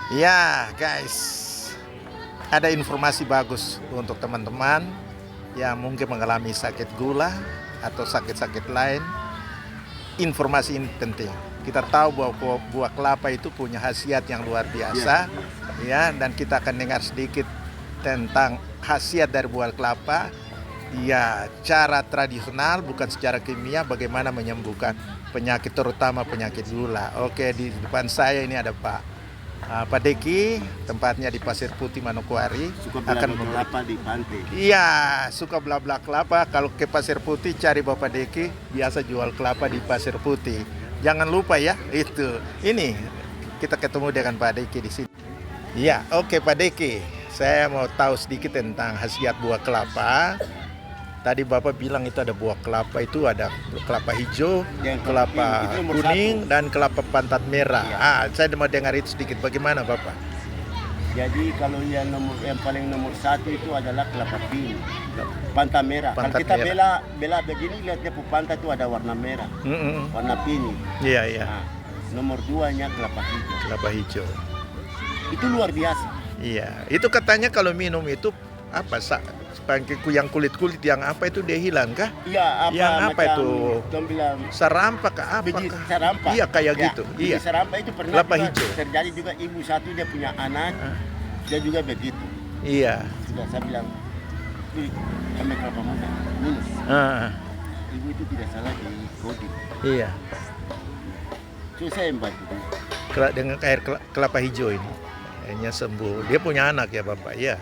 Ya, guys, ada informasi bagus untuk teman-teman yang mungkin mengalami sakit gula atau sakit-sakit lain. Informasi ini penting. Kita tahu bahwa buah kelapa itu punya khasiat yang luar biasa, ya, dan kita akan dengar sedikit tentang khasiat dari buah kelapa. Ya, cara tradisional bukan secara kimia bagaimana menyembuhkan penyakit terutama penyakit gula. Oke, di depan saya ini ada Pak Deki, tempatnya di Pasir Putih Manokwari. Suka Akan bela kelapa di pantai. Iya, suka bla-bla kelapa. Kalau ke Pasir Putih cari Bapak Deki, biasa jual kelapa di Pasir Putih. Jangan lupa ya, itu. Ini kita ketemu dengan Pak Deki di sini. Iya, oke Pak Deki. Saya mau tahu sedikit tentang khasiat buah kelapa. Tadi Bapak bilang itu ada buah kelapa, itu ada kelapa hijau, kelapa itu nomor kuning, satu. dan kelapa pantat merah. Iya. Saya mau dengar itu sedikit. Bagaimana Bapak? Jadi kalau yang paling nomor satu itu adalah kelapa pink, pantai merah. Kalau Pantat kita merah. bela begini, lihat dia pantai itu ada warna merah, Mm-mm. warna pink. Iya, iya. Nah, nomor duanya kelapa hijau. Kelapa hijau. Itu luar biasa. Iya, itu katanya kalau minum itu apa yang kulit-kulit yang apa itu dia hilang kah? Iya, Yang apa macam itu? Dong bilang Serampa kah apa? biji serampa. Iya kayak Ya, gitu. biji Iya. serampa itu pernah Kelapa juga hijau. terjadi juga ibu satu dia punya anak, Ah. dia juga begitu. Iya. Sudah saya bilang, "Wih, kami kelapa muda, minum." Ah, Ibu itu tidak salah di coding. iya. So saya membantu. Dengan air kelapa hijau ini, akhirnya sembuh. Dia punya anak ya Bapak, ya.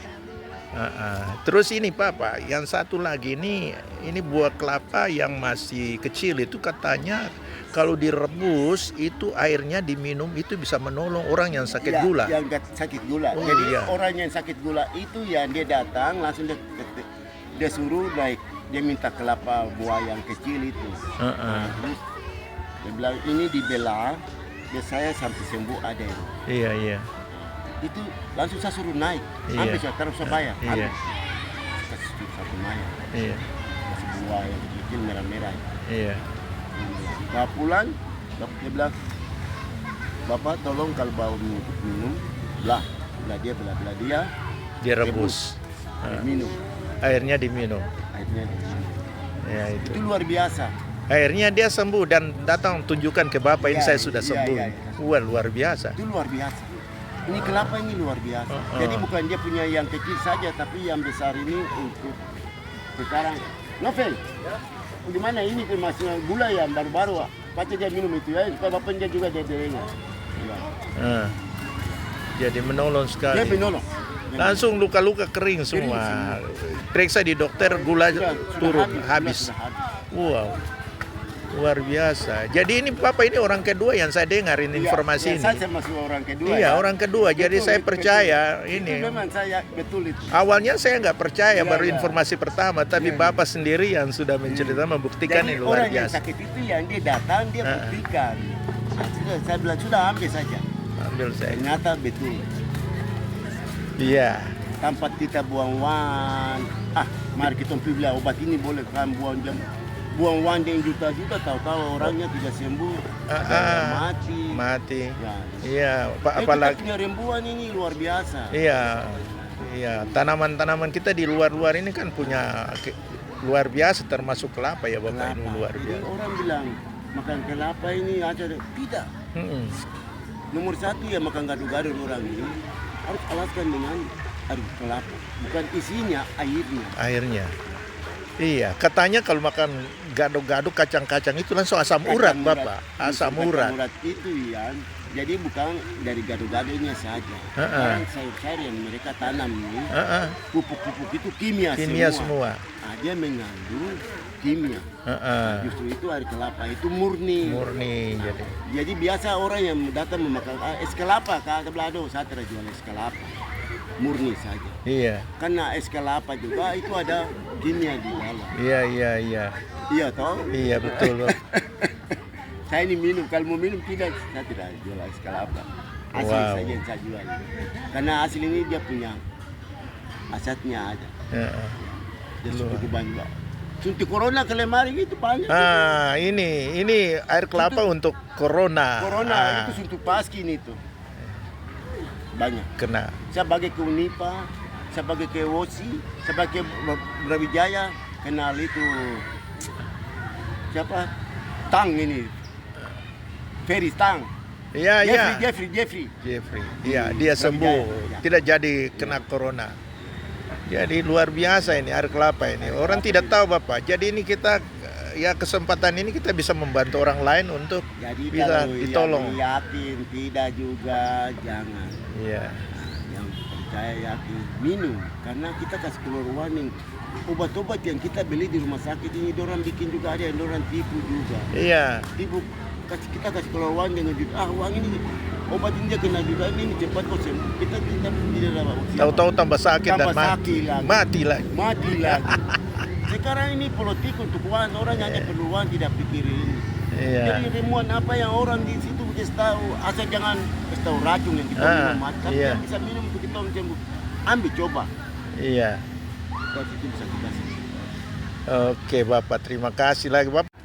Terus ini Bapak, yang satu lagi ini buah kelapa yang masih kecil itu katanya kalau direbus itu airnya diminum itu bisa menolong orang yang sakit Ya, gula. Yang sakit gula. Oh, Jadi iya. orang yang sakit gula itu yang dia datang langsung dia suruh naik. Dia minta kelapa buah yang kecil itu. Terus dia bilang ini dibela, dia saya sampai sembuh ada ini. Iya, iya. Itu langsung saya suruh naik. Iya. Ambil saya taruh saya bayar. Iya. Kasih satu maya. Iya. Kasih buah yang kecil merah-merah. Iya. Bawa pulang, dia bilang, "Bapak tolong kalau bawa minum, belah dia, belah dia, Dia rebus. minum." Airnya diminum. Akhirnya Ya itu itu. luar biasa. Akhirnya dia sembuh dan datang tunjukkan ke Bapak ini Iya, saya sudah iya, sembuh. iya, iya. Wah, luar biasa. Itu luar biasa. Ini kelapa ini luar biasa. Jadi bukan dia punya yang kecil saja, tapi yang besar ini untuk sekarang. Novel, gimana ini masih gula yang baru-baru? Baca dia minum itu ya, supaya bapaknya juga dia dengar. Ah. Jadi menolong Dia sekali. penolong. Langsung luka-luka kering semua. Periksa di dokter gula turun habis. Sudah habis. Wow. Luar biasa. Jadi ini Bapak ini orang kedua yang saya dengar ini informasi ini. Saya masuk orang kedua. Iya, ya. orang kedua. Jadi Betul, saya itu percaya betul. ini. Itu memang saya betul itu. Awalnya saya nggak percaya, Iya, baru iya. informasi pertama, tapi Iya, iya. Bapak sendiri yang sudah menceritakan membuktikan Jadi ini luar orang yang biasa. sakit itu yang dia datang dia buktikan. Nah, saya bilang sudah ambil saja. Ambil saya. Ternyata betul. Iya. Tanpa kita buang-buang. Mari kita pilih obat ini boleh kan buang-buang dengan juta-juta, tahu-tahu orangnya tidak sembuh, ada yang mati. Mati. Ya. Iya, Kita apalagi punya rembuan ini luar biasa. iya. Iya, tanaman-tanaman kita di luar-luar ini kan punya luar biasa termasuk kelapa ya Bapak, ini luar Jadi biasa. orang bilang makan kelapa ini aja tidak. Mm-mm. Nomor satu ya makan gado-gado orang ini harus alaskan dengan air kelapa, bukan isinya airnya. Airnya. Iya, katanya kalau makan gado-gado kacang-kacang itu langsung asam urat, Bapak. Asam urat. Urat itu ya. Jadi bukan dari gado-gadonya saja. Sekarang sayur-sayur yang mereka tanam ini, pupuk-pupuk itu kimia semua. Nah, dia mengandung kimia. Justru itu air kelapa itu murni. Murni jadi. Jadi biasa orang yang datang memakan es kelapa, Kak Belado, saya jual es kelapa. Murni saja. Iya. Karena es kelapa juga itu ada kimia di dalam. Iya, iya, iya. Iya toh? Iya, betul. Saya ini minum, kalau mau minum tidak, saya tidak jual es kelapa. Asli saja yang saya jual. Karena asli ini dia punya asetnya ada. Dia cukup banyak. Suntik corona ke lemari gitu banyak. Ini air kelapa untuk corona. Corona itu suntuk paskin itu. banyak. kena. Sebagai ke Unipa, sebagai ke Wosi, sebagai Brawijaya, kenal itu siapa? Tang ini, Ferry Tang. Iya, iya. Jeffrey. Iya, dia sembuh, Ya. tidak jadi kena corona. Jadi luar biasa ini air kelapa ini. Orang tidak tahu Bapak. Jadi ini kita ya kesempatan ini kita bisa membantu orang lain untuk Jadi bisa kalau ditolong. yang yakin tidak juga jangan. Iya. Yang percaya yakin minum, karena kita kasih keluar warning. Obat-obat yang kita beli di rumah sakit ini dorang bikin juga ada yang dorang tipu juga. Iya. Tipu kita kasih keluar warning dengan juga uang ini obat ini dia kena juga ini cepat kok sembuh. Kita tidak dapat. Tahu-tahu tambah sakit dan Tambah sakit lagi. mati lagi. Mati lagi. Sekarang ini politik untuk uang, orang hanya perlu uang tidak pikirin. Iya. Jadi remuan apa yang orang di situ kasih tahu, asal jangan kasih tahu racun yang kita minum, tapi iya. yang bisa minum untuk kita sembuh. Ambil coba. Iya. Dari situ bisa kita sembuh. Oke Bapak, terima kasih lagi Bapak.